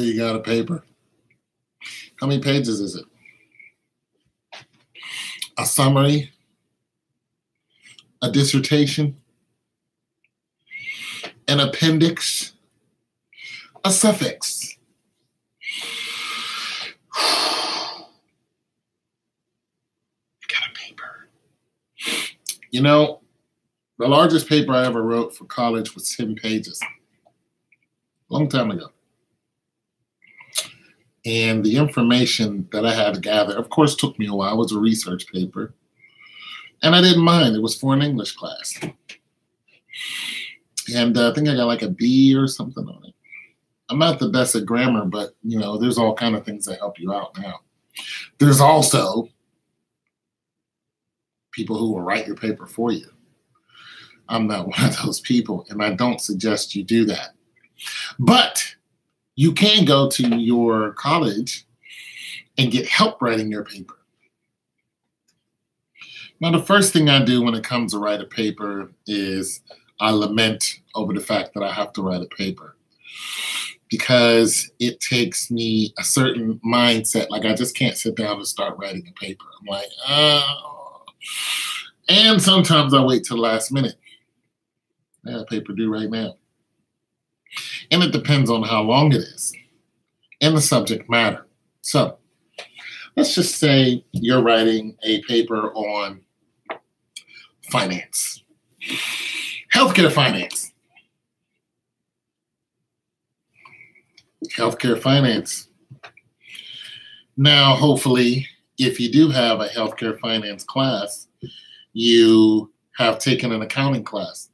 you got a paper. How many pages is it? A summary, a dissertation, an appendix, a suffix. You got a paper. You know, the largest paper I ever wrote for college was 10 pages. Long time ago. And the information that I had to gather, of course, took me a while. It was a research paper. And I didn't mind. It was for an English class. And I think I got like a B or something on it. I'm not the best at grammar, but, you know, there's all kind of things that help you out now. There's also people who will write your paper for you. I'm not one of those people, and I don't suggest you do that. But you can go to your college and get help writing your paper. Now, the first thing I do when it comes to write a paper is I lament over the fact that I have to write a paper because it takes me a certain mindset. Like, I just can't sit down and start writing a paper. I'm like, oh. And sometimes I wait till the last minute. I got a paper due right now. And it depends on how long it is and the subject matter. So let's just say you're writing a paper on finance, healthcare finance. Healthcare finance. Now, hopefully, if you do have a healthcare finance class, you have taken an accounting class.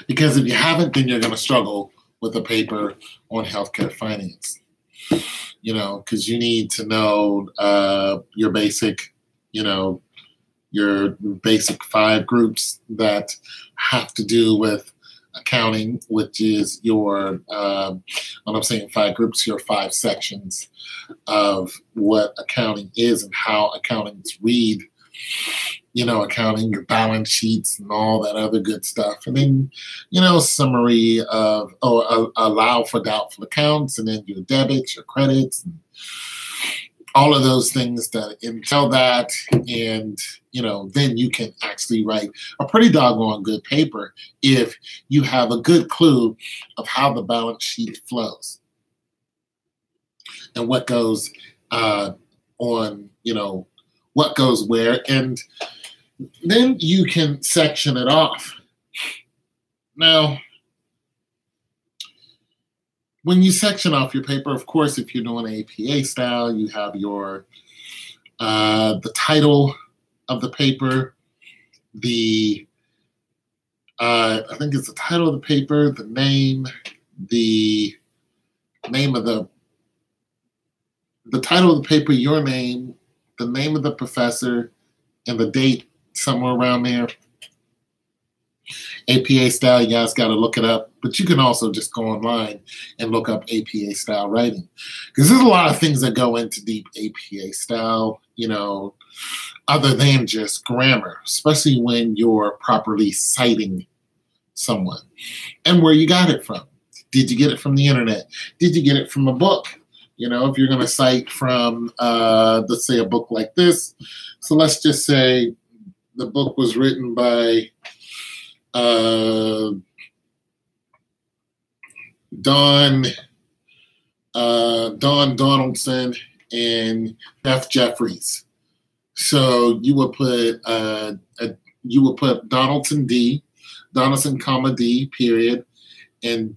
Because if you haven't, then you're going to struggle with a paper on healthcare finance. You know, because you need to know your basic, your basic 5 groups that have to do with accounting, which is your, when I'm saying 5 groups, your 5 sections of what accounting is and how accountants read, accounting, your balance sheets and all that other good stuff. And then, summary of, allow for doubtful accounts, and then your debits, your credits, and all of those things that entail that. And, then you can actually write a pretty doggone good paper if you have a good clue of how the balance sheet flows and what goes on, what goes where. And then you can section it off. Now, when you section off your paper, of course, if you're doing APA style, you have your the title of the paper, I think it's the title of the paper, the name of the title of the paper, your name, the name of the professor, and the date, somewhere around there. APA style, you guys got to look it up, but you can also just go online and look up APA style writing, because there's a lot of things that go into deep APA style, other than just grammar, especially when you're properly citing someone and where you got it from. Did you get it from the internet? Did you get it from a book? If you're going to cite from, let's say, a book like this. So let's just say the book was written by Don Donaldson and Beth Jeffries. So you would put Donaldson D, Donaldson, comma D, period, and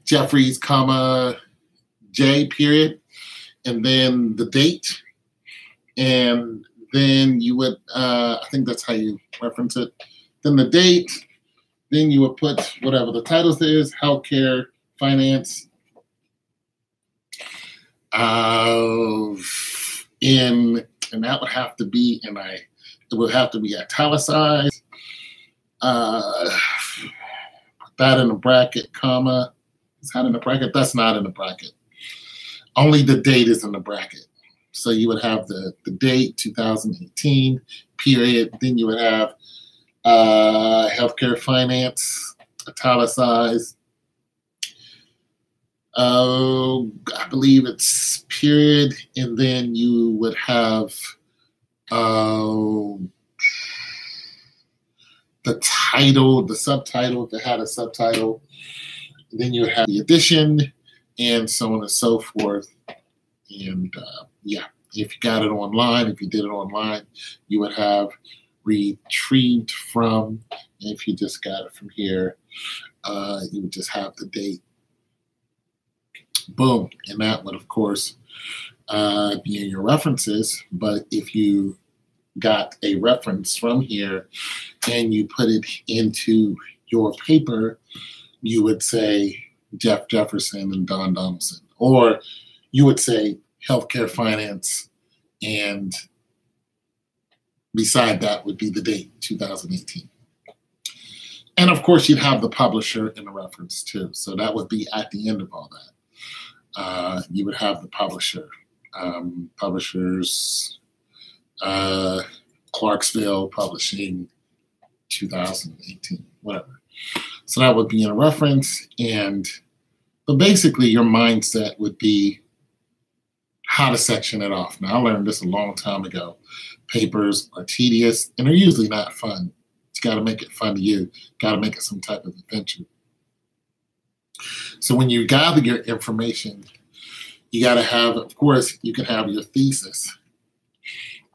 Jeffries, comma J, period, and then the date, and then you would, I think that's how you reference it, then the date, then you would put whatever the title is, healthcare, finance, and that would have to be it would have to be italicized, put that in a bracket, comma. Is that in the bracket? That's not in the bracket. Only the date is in the bracket. So you would have the date, 2018, period. Then you would have healthcare finance, italicized. I believe it's period, and then you would have uh, the title, the subtitle, if it had a subtitle. Then you have the addition, and so on and so forth. And yeah, if you got it online, if you did it online, you would have retrieved from. And if you just got it from here, you would just have the date. Boom. And that would, of course, be in your references. But if you got a reference from here and you put it into your paper, you would say Jeff Jefferson and Don Donaldson. Or you would say healthcare finance, and beside that would be the date, 2018. And of course, you'd have the publisher in the reference too. So that would be at the end of all that. You would have the publisher. Publishers, Clarksville Publishing, 2018, whatever. So that would be in a reference. But basically, your mindset would be how to section it off. Now, I learned this a long time ago. Papers are tedious, and they're usually not fun. You got to make it fun to you. Got to make it some type of adventure. So when you gather your information, you got to have, of course, you can have your thesis,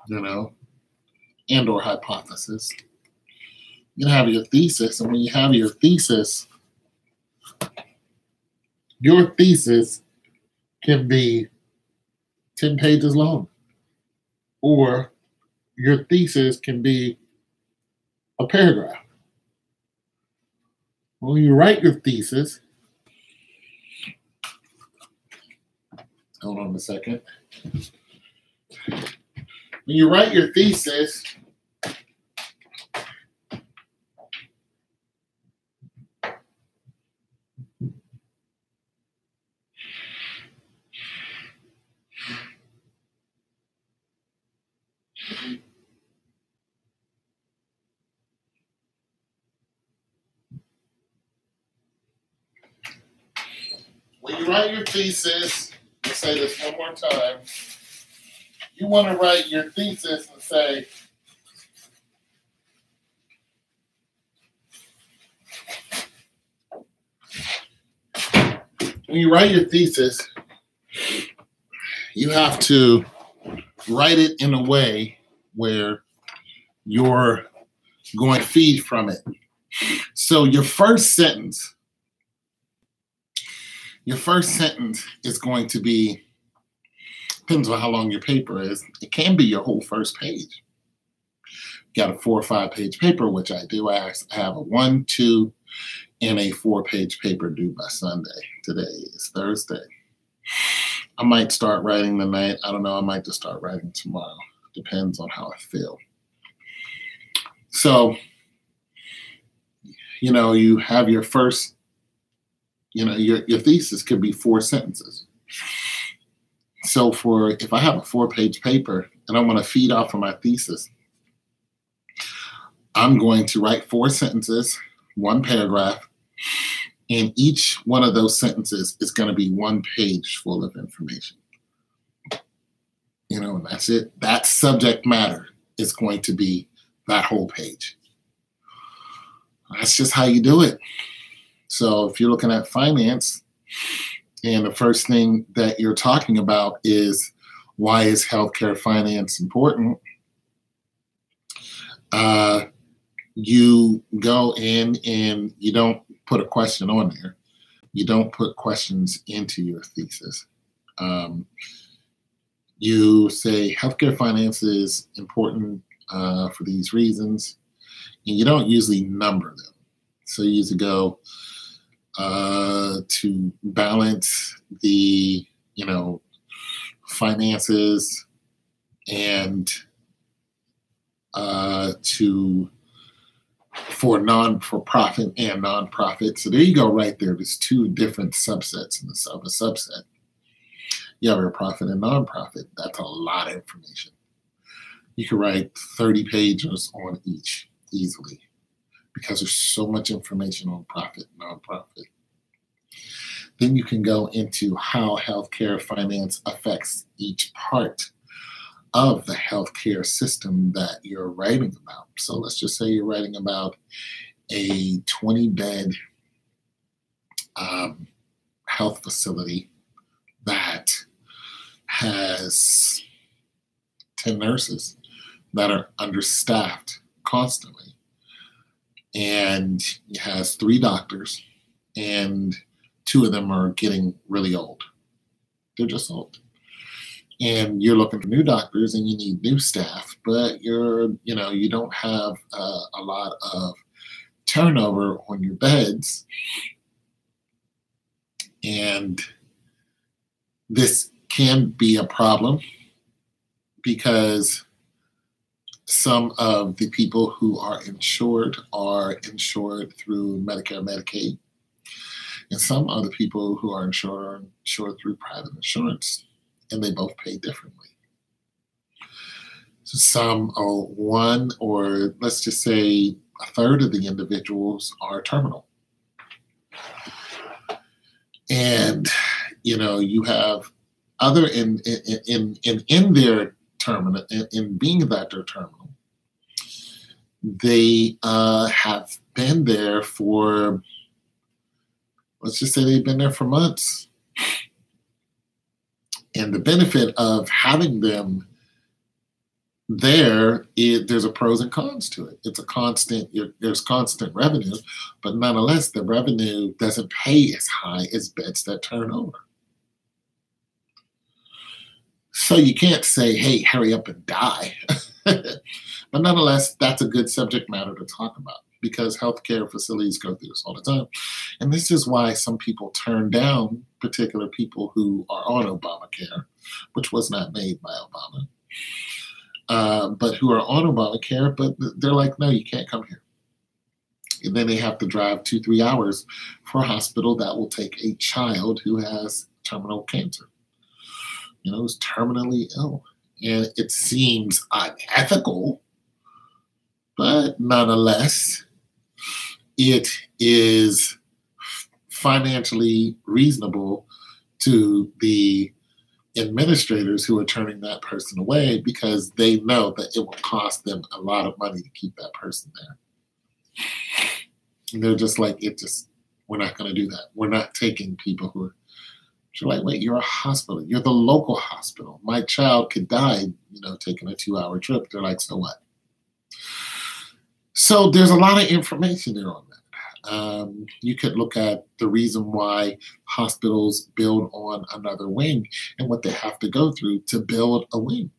and or hypothesis. You can have your thesis, and when you have your thesis can be 10 pages long, or your thesis can be a paragraph. When you write your thesis, hold on a second. When you write your thesis, let's say this one more time. You want to write your thesis and say, when you write your thesis, you have to write it in a way where you're going to feed from it. So your first sentence is going to be, depends on how long your paper is. It can be your whole first page. You got a 4 or 5 page paper, which I do. I have a 1, 2, and a 4-page paper due by Sunday. Today is Thursday. I might start writing tonight. I don't know. I might just start writing tomorrow. Depends on how I feel. So, you have your first, your thesis could be 4 sentences. So if I have a 4-page paper and I want to feed off of my thesis, I'm going to write 4 sentences, 1 paragraph, and each one of those sentences is going to be 1 page full of information. And that's it. That subject matter is going to be that whole page. That's just how you do it. So if you're looking at finance, and the first thing that you're talking about is, why is healthcare finance important? You go in and you don't put a question on there. You don't put questions into your thesis. You say healthcare finance is important for these reasons, and you don't usually number them. So you usually go to balance the, finances, and for-profit and nonprofit. So there you go, right there. There's 2 different subsets in the subset. You have your profit and nonprofit. That's a lot of information. You can write 30 pages on each easily, because there's so much information on profit and nonprofit. Then you can go into how healthcare finance affects each part of the healthcare system that you're writing about. So let's just say you're writing about a 20-bed health facility that has 10 nurses that are understaffed constantly, and it has 3 doctors, and 2 of them are getting really old. They're just old. And you're looking for new doctors and you need new staff, but you don't have a lot of turnover on your beds. And this can be a problem because some of the people who are insured through Medicare, Medicaid, and some other people who are insured through private insurance, and they both pay differently. So some are one, or let's just say a third of the individuals are terminal. And you have other in their terminal, in being that they're terminal, they have been there for, let's just say they've been there for months. And the benefit of having them there, there's a pros and cons to it. It's a constant, there's constant revenue, but nonetheless, the revenue doesn't pay as high as beds that turn over. So you can't say, hey, hurry up and die. But nonetheless, that's a good subject matter to talk about because healthcare facilities go through this all the time. And this is why some people turn down particular people who are on Obamacare, which was not made by Obama, but who are on Obamacare, but they're like, no, you can't come here. And then they have to drive 2-3 hours for a hospital that will take a child who has terminal cancer, who's terminally ill. And it seems unethical, but nonetheless, it is financially reasonable to the administrators who are turning that person away because they know that it will cost them a lot of money to keep that person there. And they're just like, we're not going to do that. We're not taking people who are, you're like, wait, you're a hospital. You're the local hospital. My child could die, taking a 2-hour trip. They're like, so what? So there's a lot of information there on that. You could look at the reason why hospitals build on another wing and what they have to go through to build a wing.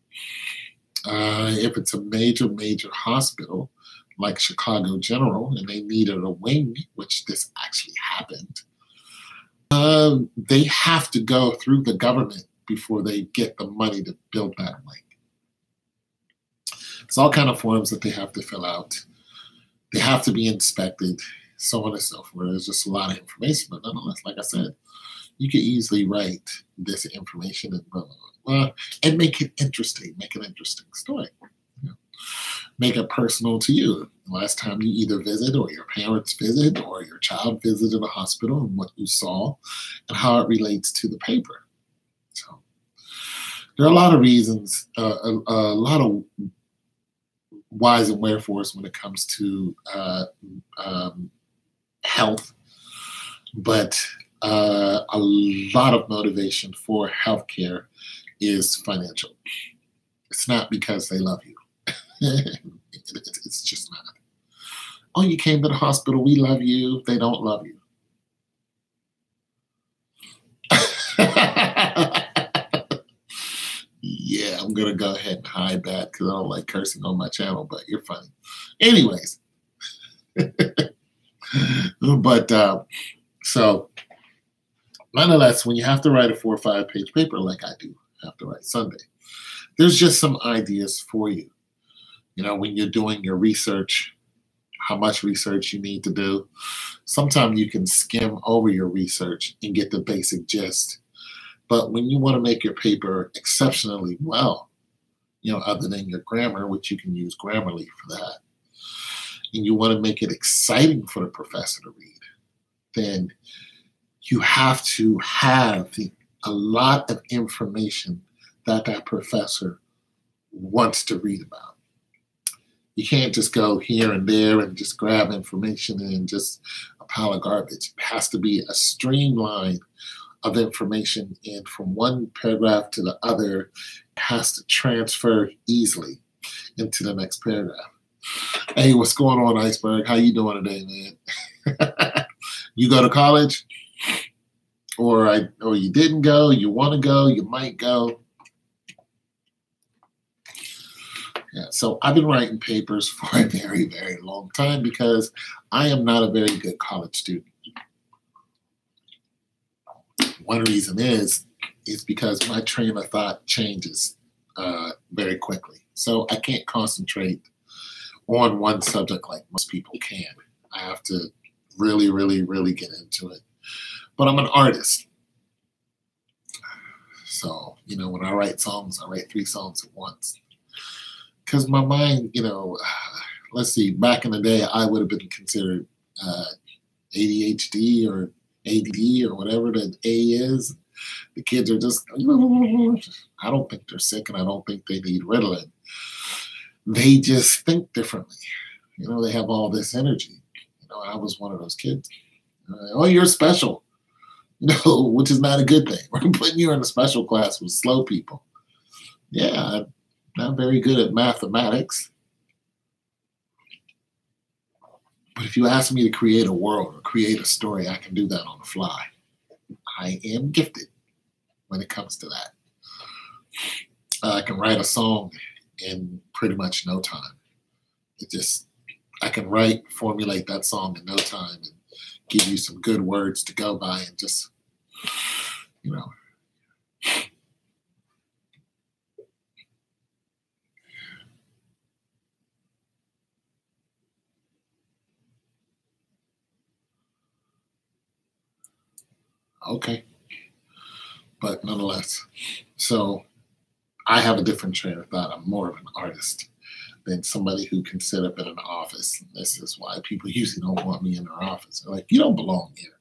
If it's a major hospital like Chicago General and they needed a wing, which this actually happened, they have to go through the government before they get the money to build that wing. It's all kind of forms that they have to fill out. They have to be inspected, so on and so forth. There's just a lot of information, but nonetheless, like I said, you could easily write this information and blah, blah, blah, and make it interesting, make an interesting story. Make it personal to you. The last time you either visit or your parents visit or your child visited a hospital and what you saw and how it relates to the paper. So there are a lot of reasons, a lot of whys and wherefores when it comes to health, but a lot of motivation for healthcare is financial. It's not because they love you. It's just not. Oh, you came to the hospital, we love you. They don't love you. Yeah, I'm going to go ahead and hide that because I don't like cursing on my channel, but you're funny. Anyways. But so nonetheless, when you have to write a 4 or 5 page paper like I do have to write Sunday, there's just some ideas for you. When you're doing your research, how much research you need to do. Sometimes you can skim over your research and get the basic gist. But when you want to make your paper exceptionally well, other than your grammar, which you can use Grammarly for that, and you want to make it exciting for the professor to read, then you have to have a lot of information that that professor wants to read about. You can't just go here and there and just grab information and just a pile of garbage. It has to be a streamline of information, and from one paragraph to the other, it has to transfer easily into the next paragraph. Hey, what's going on, Iceberg? How you doing today, man? You go to college? Or you didn't go, you want to go, you might go. Yeah, so I've been writing papers for a very, very long time because I am not a very good college student. One reason is because my train of thought changes very quickly. So I can't concentrate on one subject like most people can. I have to really, really, really get into it. But I'm an artist. So, when I write songs, I write 3 songs at once. Because my mind, let's see, back in the day, I would have been considered ADHD or ADD or whatever the A is. The kids are just, I don't think they're sick and I don't think they need Ritalin. They just think differently. They have all this energy. I was one of those kids. Oh, you're special. Which is not a good thing. We're putting you in a special class with slow people. Yeah, I'm not very good at mathematics. But if you ask me to create a world or create a story, I can do that on the fly. I am gifted when it comes to that. I can write a song in pretty much no time. I can formulate that song in no time and give you some good words to go by and just, Okay. But nonetheless, so I have a different train of thought. I'm more of an artist than somebody who can sit up in an office. This is why people usually don't want me in their office. They're like, you don't belong here.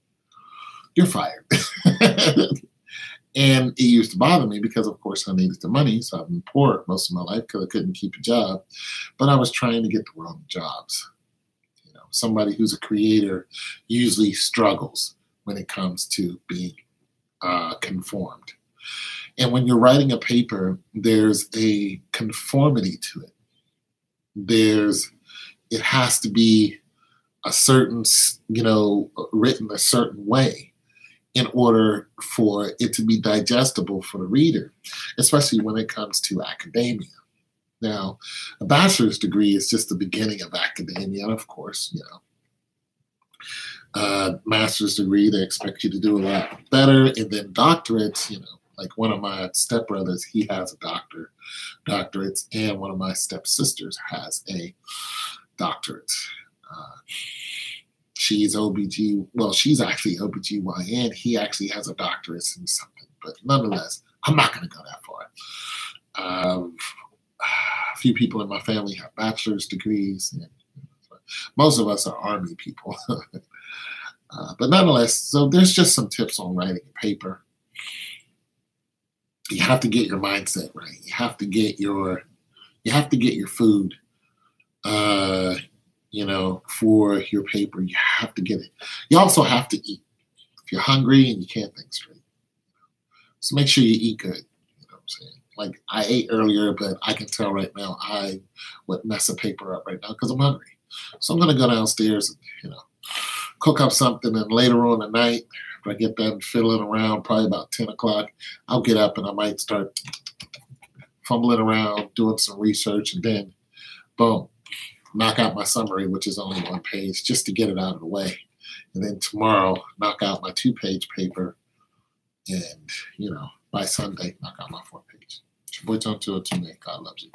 You're fired. And it used to bother me because, of course, I needed the money. So I've been poor most of my life because I couldn't keep a job. But I was trying to get the world jobs. Somebody who's a creator usually struggles when it comes to being conformed. And when you're writing a paper, there's a conformity to it. It has to be a certain, written a certain way in order for it to be digestible for the reader, especially when it comes to academia. Now, a bachelor's degree is just the beginning of academia, of course, master's degree, they expect you to do a lot better, and then doctorates, like one of my stepbrothers, he has a doctorates, and one of my stepsisters has a doctorate. She's she's actually OBGYN. He actually has a doctorate in something, but nonetheless, I'm not going to go that far. A few people in my family have bachelor's degrees. And most of us are Army people. But nonetheless, so there's just some tips on writing a paper. You have to get your mindset right. You have to get your food, for your paper. You have to get it. You also have to eat. If you're hungry and you can't think straight. So make sure you eat good. You know what I'm saying? Like I ate earlier, but I can tell right now I would mess a paper up right now because I'm hungry. So I'm going to go downstairs and, cook up something, and later on at night, if I get done fiddling around, probably about 10 o'clock, I'll get up and I might start fumbling around, doing some research, and then, boom, knock out my summary, which is only 1 page, just to get it out of the way. And then tomorrow, knock out my 2-page paper, and, by Sunday, knock out my 4-page. It's your boy John 202, man. God loves you.